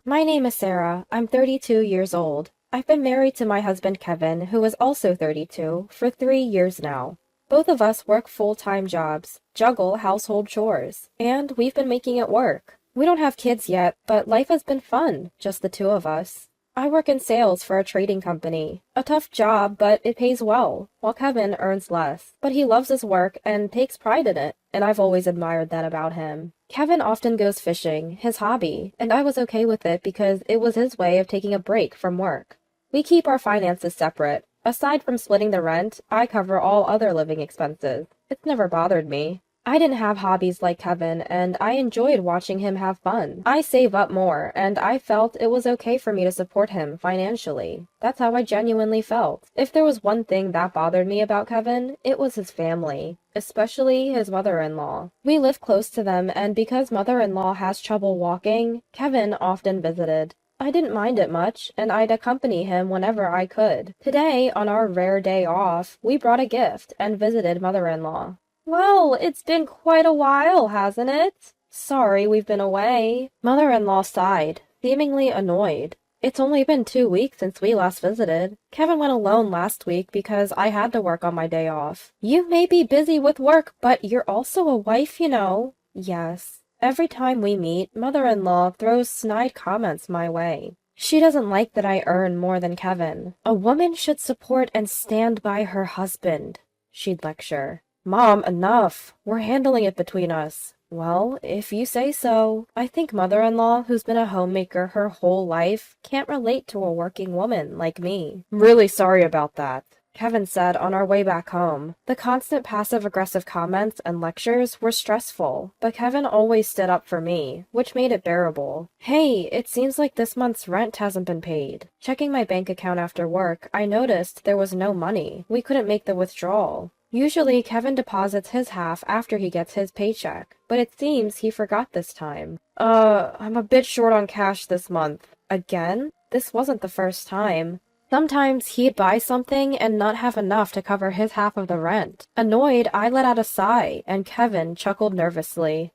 My name is Sarah. I'm 32 years old. I've been married to my husband Kevin, who is also 32, for 3 years now. Both of us work full-time jobs, juggle household chores, and we've been making it work. We don't have kids yet, but life has been fun, just the two of us. I work in sales for a trading company. A tough job, but it pays well, while Kevin earns less. But he loves his work and takes pride in it, and I've always admired that about him. Kevin often goes fishing, his hobby, and I was okay with it because it was his way of taking a break from work. We keep our finances separate. Aside from splitting the rent, I cover all other living expenses. It's never bothered me. I didn't have hobbies like Kevin, and I enjoyed watching him have fun. I save up more, and I felt it was okay for me to support him financially. That's how I genuinely felt. If there was one thing that bothered me about Kevin, it was his family, especially his mother-in-law. We live close to them, and because mother-in-law has trouble walking, Kevin often visited. I didn't mind it much, and I'd accompany him whenever I could. Today, on our rare day off, we brought a gift and visited mother-in-law. Well, it's been quite a while, hasn't it? Sorry we've been away. Mother-in-law sighed, seemingly annoyed. It's only been 2 weeks since we last visited. Kevin went alone last week because I had to work on my day off. You may be busy with work, but you're also a wife, you know. Yes. Every time we meet, mother-in-law throws snide comments my way. She doesn't like that I earn more than Kevin. A woman should support and stand by her husband, she'd lecture. Mom, enough. We're handling it between us. Well, if you say so. I think mother-in-law, who's been a homemaker her whole life, can't relate to a working woman like me. I'm really sorry about that, Kevin said on our way back home. The constant passive-aggressive comments and lectures were stressful, but Kevin always stood up for me, which made it bearable. Hey, it seems like this month's rent hasn't been paid. Checking my bank account after work, I noticed there was no money. We couldn't make the withdrawal. Usually, Kevin deposits his half after he gets his paycheck, but it seems he forgot this time. I'm a bit short on cash this month. Again? This wasn't the first time. Sometimes he'd buy something and not have enough to cover his half of the rent. Annoyed, I let out a sigh, and Kevin chuckled nervously.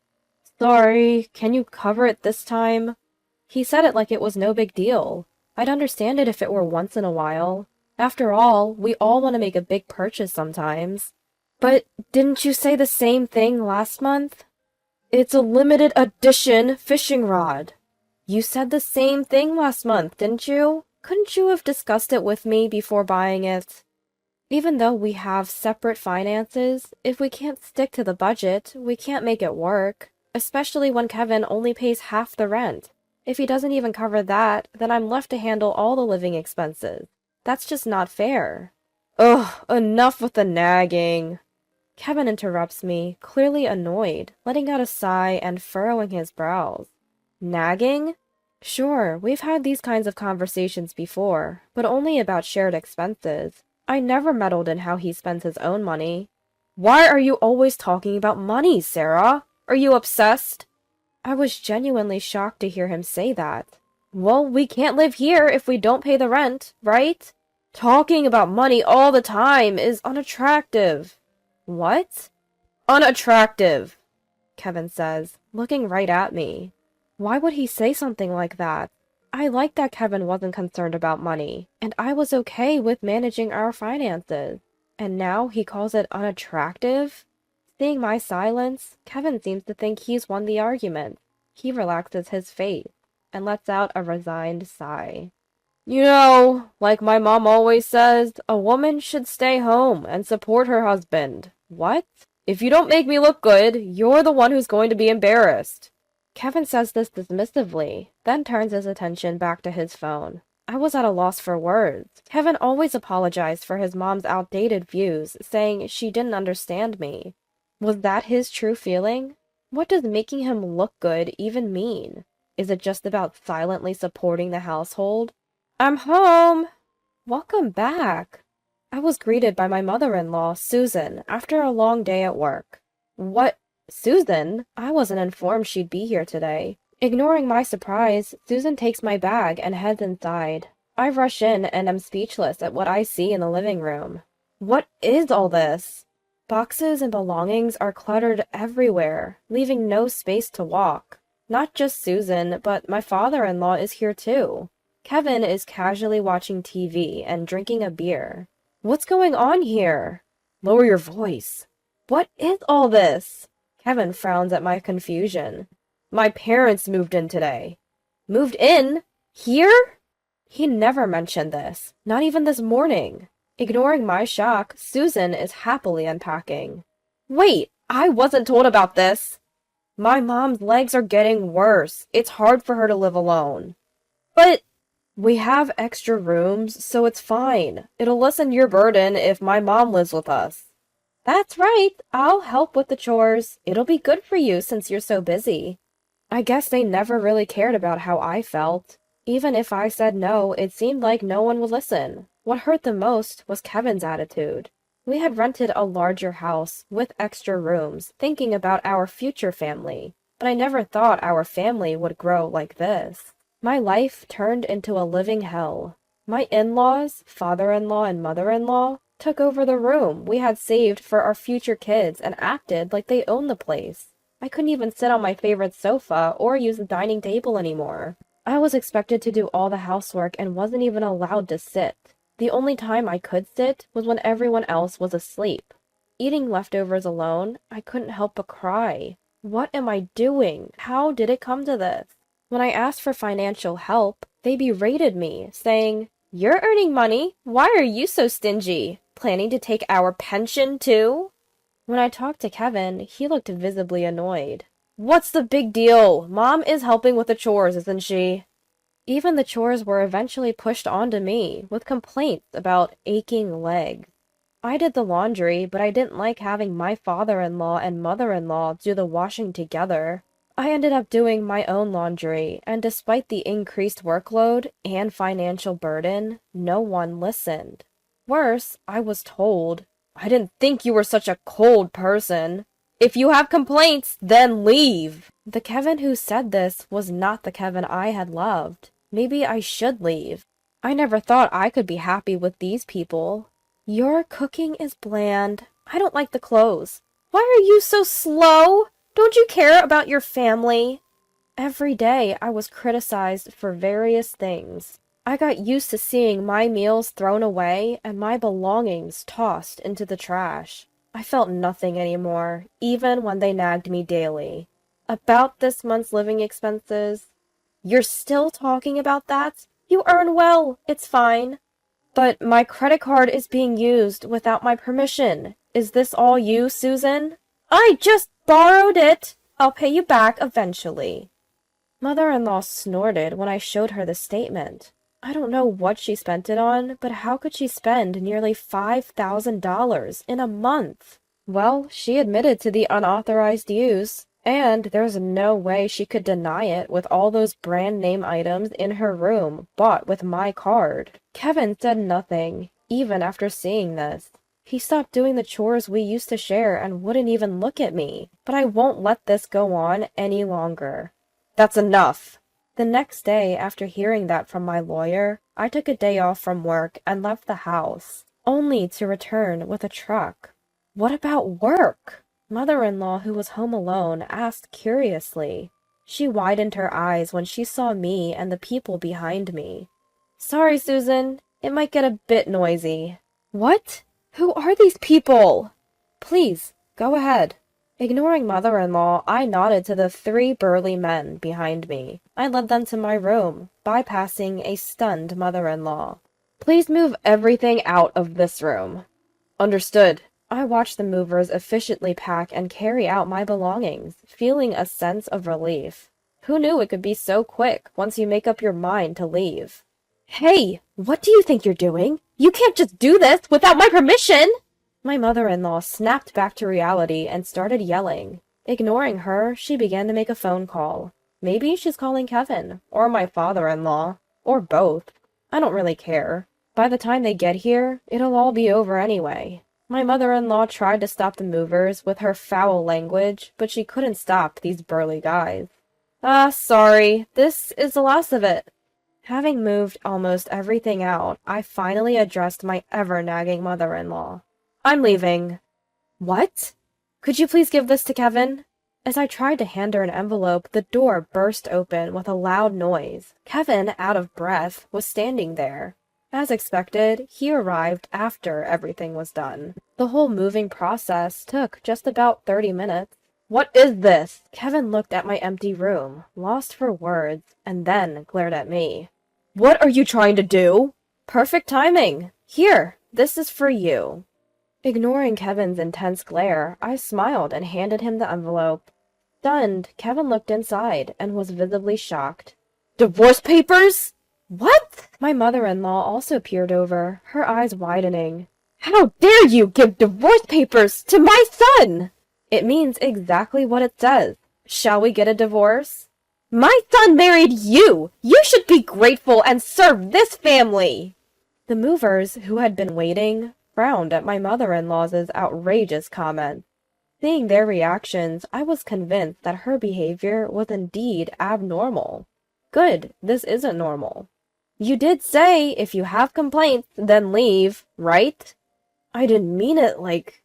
Sorry, can you cover it this time? He said it like it was no big deal. I'd understand it if it were once in a while. After all, we all want to make a big purchase sometimes. But didn't you say the same thing last month? It's a limited edition fishing rod. You said the same thing last month, didn't you? Couldn't you have discussed it with me before buying it? Even though we have separate finances, if we can't stick to the budget, we can't make it work. Especially when Kevin only pays half the rent. If he doesn't even cover that, then I'm left to handle all the living expenses. That's just not fair. Ugh, enough with the nagging. Kevin interrupts me, clearly annoyed, letting out a sigh and furrowing his brows. Nagging? Sure, we've had these kinds of conversations before, but only about shared expenses. I never meddled in how he spends his own money. Why are you always talking about money, Sarah? Are you obsessed? I was genuinely shocked to hear him say that. Well, we can't live here if we don't pay the rent, right? Talking about money all the time is unattractive. What? Unattractive, Kevin says, looking right at me. Why would he say something like that? I liked that Kevin wasn't concerned about money, and I was okay with managing our finances. And now he calls it unattractive? Seeing my silence, Kevin seems to think he's won the argument. He relaxes his face and lets out a resigned sigh. You know, like my mom always says, a woman should stay home and support her husband. What? If you don't make me look good, you're the one who's going to be embarrassed. Kevin says this dismissively, then turns his attention back to his phone. I was at a loss for words. Kevin always apologized for his mom's outdated views, saying she didn't understand me. Was that his true feeling? What does making him look good even mean? Is it just about silently supporting the household? I'm home! Welcome back. I was greeted by my mother-in-law, Susan, after a long day at work. What? Susan? I wasn't informed she'd be here today. Ignoring my surprise, Susan takes my bag and heads inside. I rush in and am speechless at what I see in the living room. What is all this? Boxes and belongings are cluttered everywhere, leaving no space to walk. Not just Susan, but my father-in-law is here too. Kevin is casually watching TV and drinking a beer. What's going on here? Lower your voice. What is all this? Kevin frowns at my confusion. My parents moved in today. Moved in? Here? He never mentioned this, not even this morning. Ignoring my shock, Susan is happily unpacking. Wait, I wasn't told about this. My mom's legs are getting worse. It's hard for her to live alone. But we have extra rooms, so it's fine. It'll lessen your burden if my mom lives with us. That's right. I'll help with the chores. It'll be good for you since you're so busy. I guess they never really cared about how I felt. Even if I said no, it seemed like no one would listen. What hurt the most was Kevin's attitude. We had rented a larger house with extra rooms, thinking about our future family, but I never thought our family would grow like this. My life turned into a living hell. My in-laws, father-in-law and mother-in-law, took over the room we had saved for our future kids and acted like they owned the place. I couldn't even sit on my favorite sofa or use the dining table anymore. I was expected to do all the housework and wasn't even allowed to sit. The only time I could sit was when everyone else was asleep. Eating leftovers alone, I couldn't help but cry. What am I doing? How did it come to this? When I asked for financial help, they berated me, saying, "You're earning money. Why are you so stingy? Planning to take our pension too?" When I talked to Kevin, he looked visibly annoyed. What's the big deal? Mom is helping with the chores, isn't she? Even the chores were eventually pushed onto me, with complaints about aching legs. I did the laundry, but I didn't like having my father-in-law and mother-in-law do the washing together. I ended up doing my own laundry, and despite the increased workload and financial burden, no one listened. Worse, I was told, "I didn't think you were such a cold person. If you have complaints, then leave." The Kevin who said this was not the Kevin I had loved. Maybe I should leave. I never thought I could be happy with these people. Your cooking is bland. I don't like the clothes. Why are you so slow? Don't you care about your family? Every day I was criticized for various things. I got used to seeing my meals thrown away and my belongings tossed into the trash. I felt nothing anymore, even when they nagged me daily. About this month's living expenses. You're still talking about that? You earn well, it's fine. But my credit card is being used without my permission. Is this all you, Susan? I just borrowed it. I'll pay you back eventually. Mother-in-law snorted when I showed her the statement. I don't know what she spent it on, but how could she spend nearly $5,000 in a month? Well, she admitted to the unauthorized use, and there's no way she could deny it with all those brand name items in her room bought with my card. Kevin said nothing, even after seeing this. He stopped doing the chores we used to share and wouldn't even look at me, but I won't let this go on any longer. That's enough. The next day, after hearing that from my lawyer, I took a day off from work and left the house, only to return with a truck. What about work? Mother-in-law, who was home alone, asked curiously. She widened her eyes when she saw me and the people behind me. Sorry, Susan. It might get a bit noisy. What? Who are these people? Please, go ahead. Ignoring mother-in-law, I nodded to the 3 burly men behind me. I led them to my room, bypassing a stunned mother-in-law. Please move everything out of this room. Understood. I watched the movers efficiently pack and carry out my belongings, feeling a sense of relief. Who knew it could be so quick once you make up your mind to leave? Hey, what do you think you're doing? You can't just do this without my permission! My mother-in-law snapped back to reality and started yelling. Ignoring her, she began to make a phone call. Maybe she's calling Kevin, or my father-in-law, or both. I don't really care. By the time they get here, it'll all be over anyway. My mother-in-law tried to stop the movers with her foul language, but she couldn't stop these burly guys. Sorry, this is the last of it. Having moved almost everything out, I finally addressed my ever-nagging mother-in-law. I'm leaving. What? Could you please give this to Kevin? As I tried to hand her an envelope, the door burst open with a loud noise. Kevin, out of breath, was standing there. As expected, he arrived after everything was done. The whole moving process took just about 30 minutes. "What is this?" Kevin looked at my empty room, lost for words, and then glared at me. "What are you trying to do?" "Perfect timing. Here, this is for you." Ignoring Kevin's intense glare, I smiled and handed him the envelope. Stunned, Kevin looked inside and was visibly shocked. "Divorce papers?" "What?" My mother-in-law also peered over, her eyes widening. "How dare you give divorce papers to my son?" "It means exactly what it says. Shall we get a divorce?" "My son married you! You should be grateful and serve this family!" The movers, who had been waiting, frowned at my mother-in-law's outrageous comment. Seeing their reactions, I was convinced that her behavior was indeed abnormal. Good, this isn't normal. "You did say, if you have complaints, then leave, right?" "I didn't mean it like—"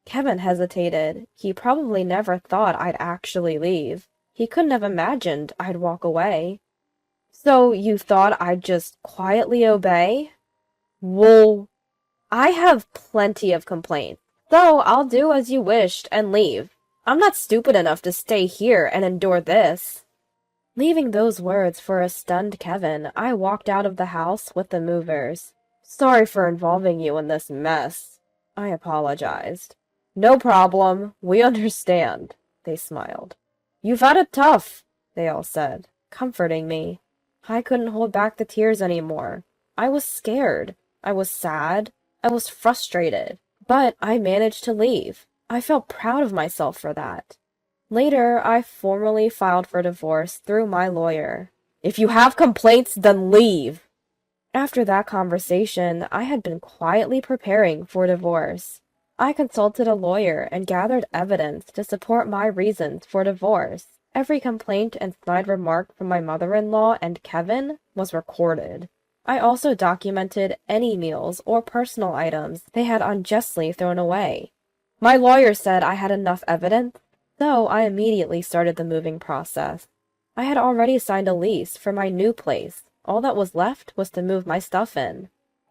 Kevin hesitated. He probably never thought I'd actually leave. He couldn't have imagined I'd walk away. "So you thought I'd just quietly obey?" "Well, I have plenty of complaints. So I'll do as you wished and leave. I'm not stupid enough to stay here and endure this." Leaving those words for a stunned Kevin, I walked out of the house with the movers. "Sorry for involving you in this mess," I apologized. "No problem. We understand," they smiled. "You've had it tough," they all said, comforting me. I couldn't hold back the tears anymore. I was scared. I was sad. I was frustrated. But I managed to leave. I felt proud of myself for that. Later, I formally filed for divorce through my lawyer. "If you have complaints, then leave." After that conversation, I had been quietly preparing for divorce. I consulted a lawyer and gathered evidence to support my reasons for divorce. Every complaint and snide remark from my mother-in-law and Kevin was recorded. I also documented any meals or personal items they had unjustly thrown away. My lawyer said I had enough evidence, so I immediately started the moving process. I had already signed a lease for my new place. All that was left was to move my stuff in.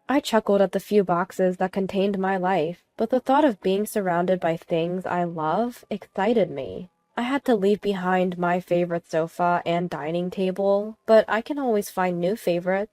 I chuckled at the few boxes that contained my life, but the thought of being surrounded by things I love excited me. I had to leave behind my favorite sofa and dining table, but I can always find new favorites.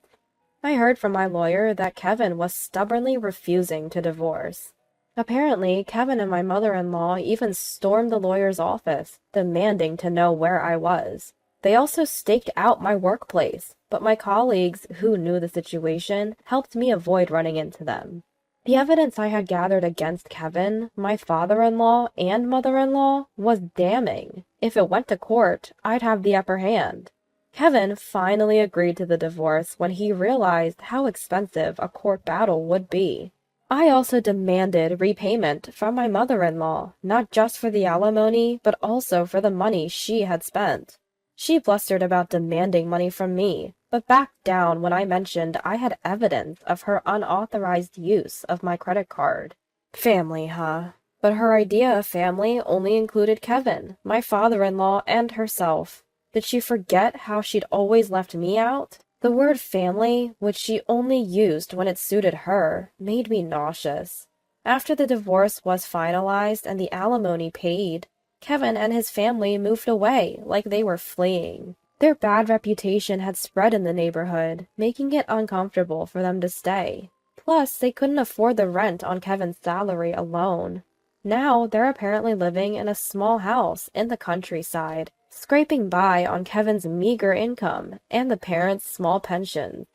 I heard from my lawyer that Kevin was stubbornly refusing to divorce. Apparently, Kevin and my mother-in-law even stormed the lawyer's office, demanding to know where I was. They also staked out my workplace, but my colleagues, who knew the situation, helped me avoid running into them. The evidence I had gathered against Kevin, my father-in-law, and mother-in-law was damning. If it went to court, I'd have the upper hand. Kevin finally agreed to the divorce when he realized how expensive a court battle would be. I also demanded repayment from my mother-in-law, not just for the alimony, but also for the money she had spent. She blustered about demanding money from me, but backed down when I mentioned I had evidence of her unauthorized use of my credit card. Family, huh? But her idea of family only included Kevin, my father-in-law, and herself. Did she forget how she'd always left me out? The word family, which she only used when it suited her, made me nauseous. After the divorce was finalized and the alimony paid, Kevin and his family moved away like they were fleeing. Their bad reputation had spread in the neighborhood, making it uncomfortable for them to stay. Plus, they couldn't afford the rent on Kevin's salary alone. Now, they're apparently living in a small house in the countryside, scraping by on Kevin's meager income and the parents' small pensions.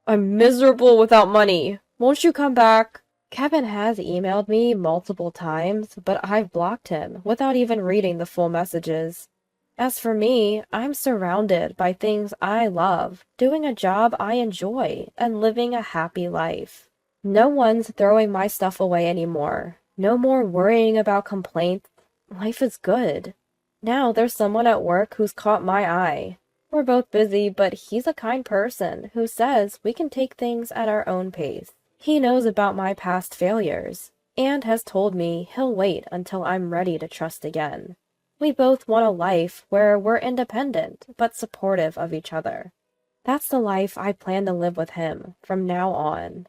"I'm miserable without money. Won't you come back?" Kevin has emailed me multiple times, but I've blocked him without even reading the full messages. As for me, I'm surrounded by things I love, doing a job I enjoy, and living a happy life. No one's throwing my stuff away anymore. No more worrying about complaints. Life is good. Now there's someone at work who's caught my eye. We're both busy, but he's a kind person who says we can take things at our own pace. He knows about my past failures, and has told me he'll wait until I'm ready to trust again. We both want a life where we're independent, but supportive of each other. That's the life I plan to live with him from now on.